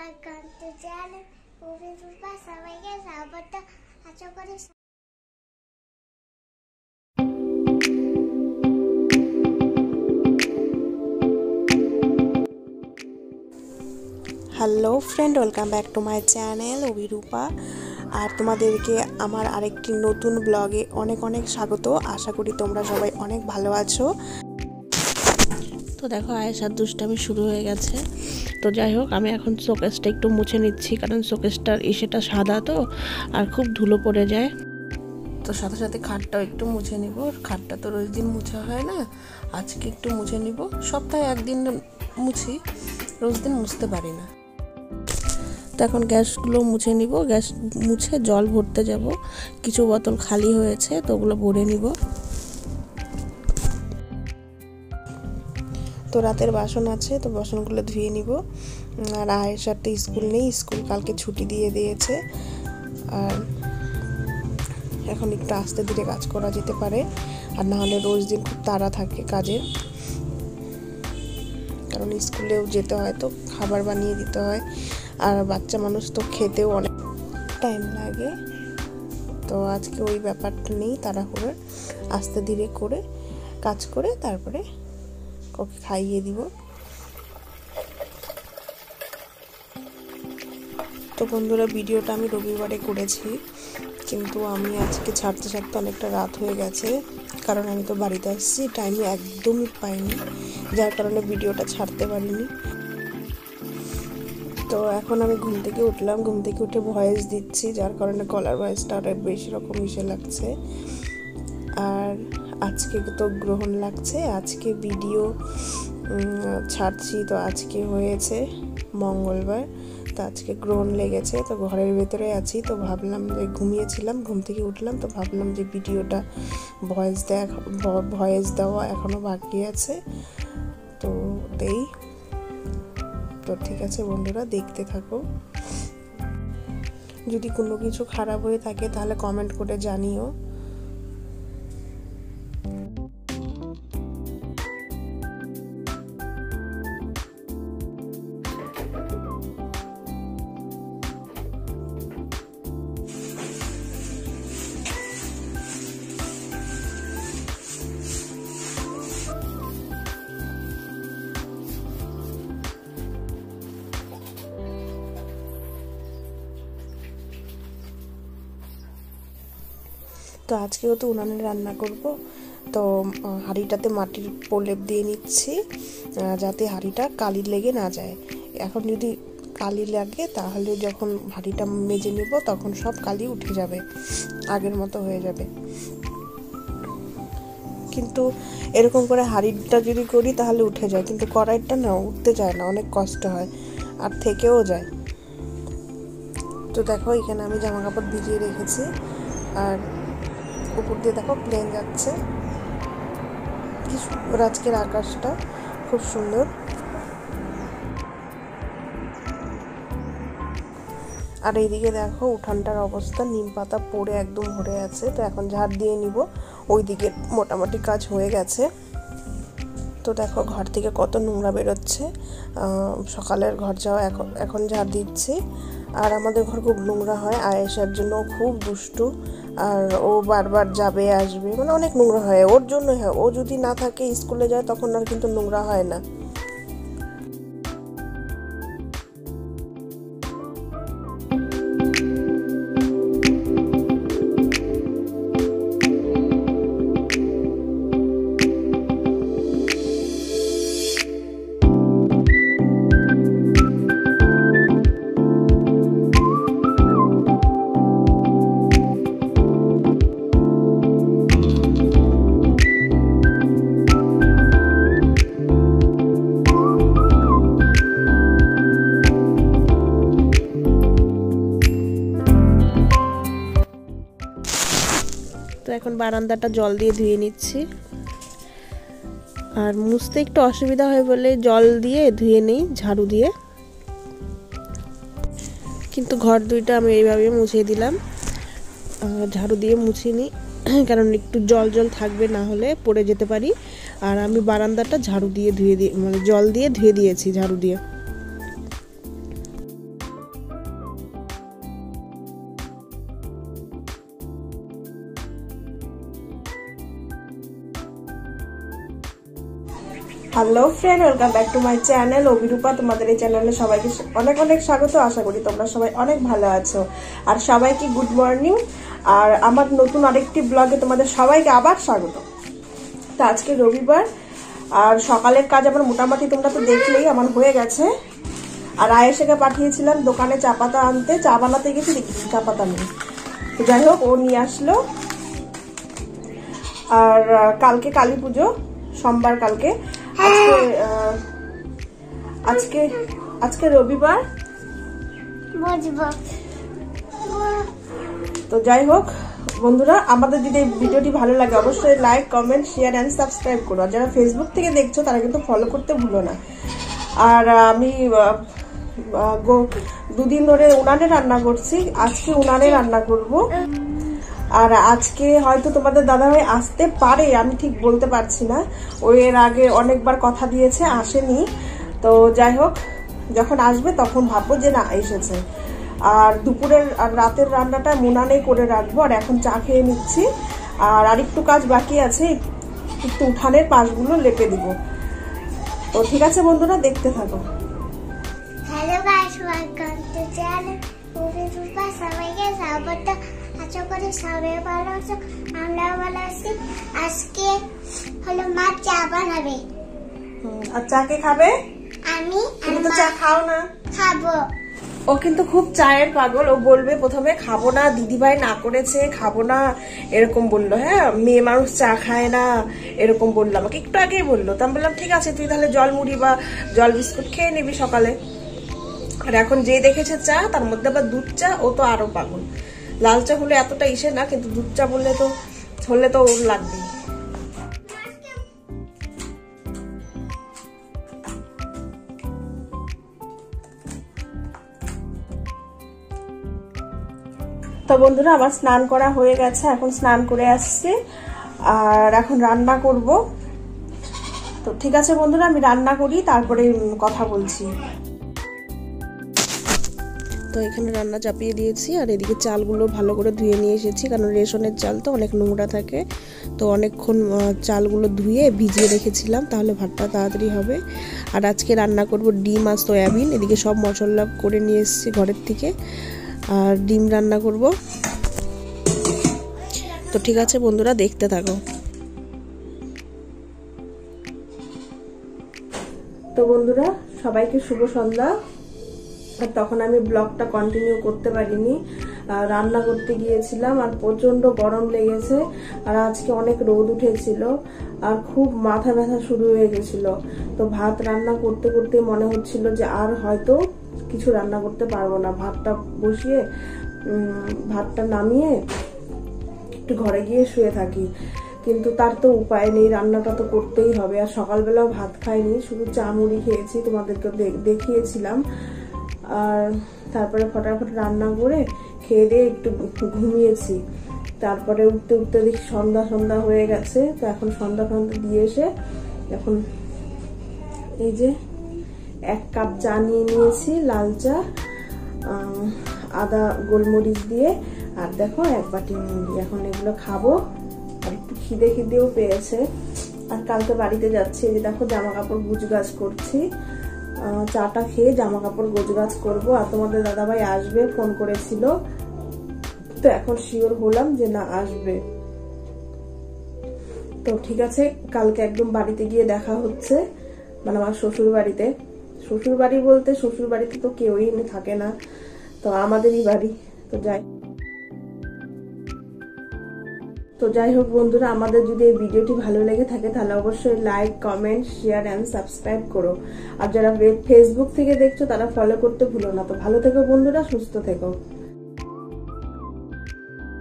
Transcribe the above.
welcome to channel Ubi Rupa সবাইকে স্বাগত আশা করি hello friend, welcome back to my channel উবি রূপা। আর তোমাদেরকে আমার আরেকটি নতুন ব্লগে অনেক অনেক স্বাগত। আশা করি তোমরা সবাই অনেক ভালো আছো। তো দেখো আয়েশার দুষ্টামি শুরু হয়ে গেছে। তো যাই হোক, আমি এখন শোকেসটা একটু মুছে নিচ্ছি, কারণ শোকেসটার ইসেটা সাদা তো আর খুব ধুলো পড়ে যায়। তো সাথে সাথে খাটটাও একটু মুছে নিব। খাটটা তো রোজ দিন মুছা হয় না, আজকে একটু মুছে নিব। সপ্তাহে একদিন মুছি, রোজ দিন মুছতে পারি না। তো এখন গ্যাসগুলো মুছে নিব। গ্যাস মুছে জল ভরতে যাব। কিছু বোতল খালি হয়েছে, তো ওগুলো ভরে নিব। তো রাতের বাসন আছে, তো বাসনগুলো ধুয়ে নিব। আর আয়েশার তো স্কুল নেই, স্কুল কালকে ছুটি দিয়ে দিয়েছে। আর এখন একটু আস্তে ধীরে কাজ করা যেতে পারে, আর না হলে রোজ দিন খুব তাড়া থাকে কাজের, কারণ স্কুলেও যেতে হয়, তো খাবার বানিয়ে দিতে হয়। আর বাচ্চা মানুষ তো খেতেও অনেক টাইম লাগে। তো আজকে ওই ব্যাপারটা নেই, তাড়াহুড়োর আস্তে ধীরে করে কাজ করে তারপরে ওকে খাইয়ে দিব। তো বন্ধুরা, ভিডিওটা আমি রবিবারে করেছি, কিন্তু আমি আজকে ছাড়তে ছাড়তে অনেকটা রাত হয়ে গেছে, কারণ আমি তো বাড়িতে আসছি, টাইমে একদমই পাইনি, যার কারণে ভিডিওটা ছাড়তে পারিনি। তো এখন আমি ঘুম থেকে উঠলাম, ঘুম থেকে উঠে ভয়েস দিচ্ছি, যার কারণে গলার ভয়েসটা আরও বেশি রকম ইসে লাগছে। আর আজকে তো গ্রহণ লাগছে, আজকে ভিডিও ছাড়ছি। তো আজকে হয়েছে মঙ্গলবার, তো আজকে গ্রহণ লেগেছে। তো ঘরের ভেতরে আছি, তো ভাবলাম যে ঘুমিয়েছিলাম, ঘুম থেকে উঠলাম, তো ভাবলাম যে ভিডিওটা ভয়েস দেওয়া এখনও বাকি আছে, তো দেই। তো ঠিক আছে বন্ধুরা, দেখতে থাকো। যদি কোনো কিছু খারাপ হয়ে থাকে তাহলে কমেন্ট করে জানিও। তো আজকেও তো উনানে রান্না করব। তো হাঁড়িটাতে মাটির প্রলেপ দিয়ে নিচ্ছি, যাতে হাঁড়িটা কালি লেগে না যায়। এখন যদি কালি লাগে তাহলে যখন হাঁড়িটা মেজে নিব তখন সব কালি উঠে যাবে, আগের মতো হয়ে যাবে। কিন্তু এরকম করে হাঁড়িটা যদি করি তাহলে উঠে যায়, কিন্তু কড়াইটা না উঠতে যায় না, অনেক কষ্ট হয় আর থেকেও যায়। তো দেখো, এখানে আমি জামা কাপড় ভিজিয়ে রেখেছি, আর উপর দিয়ে দেখো প্লেন যাচ্ছে। কি সুন্দর আজকের আকাশটা, খুব সুন্দর। আর এইদিকে দেখো উঠানটার অবস্থা, নিম পাতা পড়ে একদম ভরে আছে। তো এখন ঝাড় দিয়ে নিব, ওইদিকে মোটামুটি কাজ হয়ে গেছে। তো দেখো ঘর থেকে কত নোংরা বেরোচ্ছে, সকালের ঘর যাওয়া এখন ঝাড় দিচ্ছি। আর আমাদের ঘর খুব নোংরা হয়, আয়েশার জন্য খুব দুষ্টু, আর ও বারবার যাবে আসবে, মানে অনেক নোংরা হয় ওর জন্য। হ্যাঁ, ও যদি না থাকে স্কুলে যায় তখন আর কিন্তু নোংরা হয় না। তো এখন বারান্দাটা জল দিয়ে ধুয়ে নিচ্ছি, আর মুছতে একটু অসুবিধা হয় বলে জল দিয়ে ধুয়ে নেই ঝাড়ু দিয়ে। কিন্তু ঘর দুইটা আমি এইভাবে মুছে দিলাম, ঝাড়ু দিয়ে মুছিনি, কারণ একটু জল জল থাকবে, না হলে পড়ে যেতে পারি। আর আমি বারান্দাটা ঝাড়ু দিয়ে মানে জল দিয়ে ধুয়ে দিয়েছি ঝাড়ু দিয়ে। Hello friend, welcome back to my channel Abhirupa. তোমাদের এই চ্যানেলে সবাইকে অনেক অনেক স্বাগত। আশা করি তোমরা সবাই অনেক ভালো আছো। আর সবাইকে গুড মর্নিং। আর আমার নতুন আরেকটি ব্লগে তোমাদের সবাইকে আবার স্বাগত। তো আজকে রবিবার, আর সকালের কাজ আমার মোটামুটি তোমরা তো দেখলেই আমার হয়ে গেছে। আর আয়েশাকে পাঠিয়েছিলাম দোকানে চা পাতা আনতে, চা বানাতে গেছি, দেখি চা পাতা নেই। তো যাই হোক, ও নিয়ে আসলো। আর কালকে কালী পুজো, সোমবার কালকে। আজকে রবিবার। তো যাই হোক বন্ধুরা, আমাদের যদি ভিডিওটি ভালো লাগে অবশ্যই like, comment, share and subscribe করো। আর যারা ফেসবুক থেকে দেখছো তারা কিন্তু ফলো করতে ভুলো না। আর আমি দুদিন ধরে উনানে রান্না করছি, আজকে উনানে রান্না করব। আর আজকে হয়তো তোমাদের দাদাভাই আসতে পারে, আমি ঠিক বলতে পারছি না। ও এর আগে অনেকবার কথা দিয়েছে, আসেনি। তো যাই হোক, যখন আসবে তখন ভাববো যে না এসেছে। আর দুপুরের আর রাতের রান্নাটা উনানেই করে রাখবো। আর এখন চা খেয়ে নিচ্ছি। আর আরেকটু কাজ বাকি আছে, একটু উঠানের পাশগুলো লেপে দিব। তো ঠিক আছে বন্ধুরা, দেখতে থাকো। Hello guys, welcome to channel Abhirupa. সবাইকে স্বাগত। আশা করি সবাই ভালো আছো, আমরাও ভালো আছি। আজকে হলো মা চা বানাবে। আর চা কে খাবে? আমি। তুমি তো চা খাও না। খাবো। ও কিন্তু খুব চায়ের পাগল। ও বলবে প্রথমে খাবো না, দিদিভাই না করেছে খাবো না, এরকম বললো। হ্যাঁ, মেয়ে মানুষ চা খায় না এরকম বললো আমাকে, একটু আগেই বললো। তো আমি বললাম ঠিক আছে, তুই তাহলে জল মুড়ি বা জল বিস্কুট খেয়ে নিবি সকালে। আর এখন যে দেখেছে চা, তার মধ্যে আবার দুধ চা, ও তো আরো পাগল। লাল চা হলে এতটা ইসে না, কিন্তু দুধ চা বললে তো ওর লাগবেই। তো বন্ধুরা, আমার স্নান করা হয়ে গেছে, এখন স্নান করে আসছি। আর এখন রান্না করব। তো ঠিক আছে বন্ধুরা, আমি রান্না করি, তারপরে কথা বলছি। তো এখানে রান্না চাপিয়ে দিয়েছি। আর এদিকে চালগুলো ভালো করে ধুয়ে নিয়ে এসেছি, কারণ রেশনের চাল তো অনেক নোংরা থাকে। তো অনেকক্ষণ চালগুলো ধুয়ে ভিজিয়ে রেখেছিলাম, তাহলে ভাতটা তাড়াতাড়ি হবে। আর আজকে রান্না করব ডিম আর সয়াবিন। এদিকে সব মশলা করে নিয়ে এসেছি ঘরের থেকে। আর ডিম রান্না করব। তো ঠিক আছে বন্ধুরা, দেখতে থাকো। তো বন্ধুরা, সবাইকে শুভ সন্ধ্যা। আর তখন আমি ব্লগটা কন্টিনিউ করতে পারিনি, রান্না করতে গিয়েছিলাম। আর প্রচন্ড গরম লেগেছে। আর আজকে অনেক রোদ উঠেছিল, আর খুব মাথা ব্যথা শুরু হয়ে গেছিল। তো ভাত রান্না করতে করতে মনে হচ্ছিল যে আর হয়তো কিছু রান্না করতে পারবো না। ভাতটা বসিয়ে ভাতটা নামিয়ে একটু ঘরে গিয়ে শুয়ে থাকি, কিন্তু তার তো উপায় নেই, রান্নাটা তো করতেই হবে। আর সকালবেলাও ভাত খাইনি, শুধু চা মুড়ি খেয়েছি, তোমাদেরকে দেখিয়েছিলাম। আর তারপরে ফটাফট রান্না করে খেয়ে দিয়ে একটু ঘুমিয়েছি। তারপরে উঠতে উঠতে দেখি সন্ধ্যা হয়ে গেছে। তো এখন সন্ধ্যা দিয়ে এসে এখন এই যে 1 কাপ চা নিয়ে নিয়েছি, লাল চা, আদা গোলমরিচ দিয়ে। আর দেখো 1 বাটি মুড়ি। এখন এগুলো খাবো। আর একটু খিদেও পেয়েছে। আর কালকে বাড়িতে যাচ্ছি, এই যে দেখো জামা কাপড় গুছগাছ করছি। চাটা খেয়ে জামা কাপড় গোছগাছ করবো। আর তোমাদের দাদাভাই আসবে, ফোন করেছিল। তো এখন শিওর হলাম যে না, আসবে। তো ঠিক আছে, কালকে একদম বাড়িতে গিয়ে দেখা হচ্ছে, মানে আমার শ্বশুর বাড়িতে। শ্বশুর বাড়ি বলতে শ্বশুর বাড়িতে তো কেউই থাকে না, তো আমাদেরই বাড়ি। তো যাই হোক বন্ধুরা, আমাদের যদি এই ভিডিওটি ভালো লেগে থাকে তাহলে অবশ্যই like, comment, share and subscribe করো। আর যারা ফেসবুক থেকে দেখছো তারা ফলো করতে ভুলো না। তো ভালো থেকো বন্ধুরা, সুস্থ থেকো।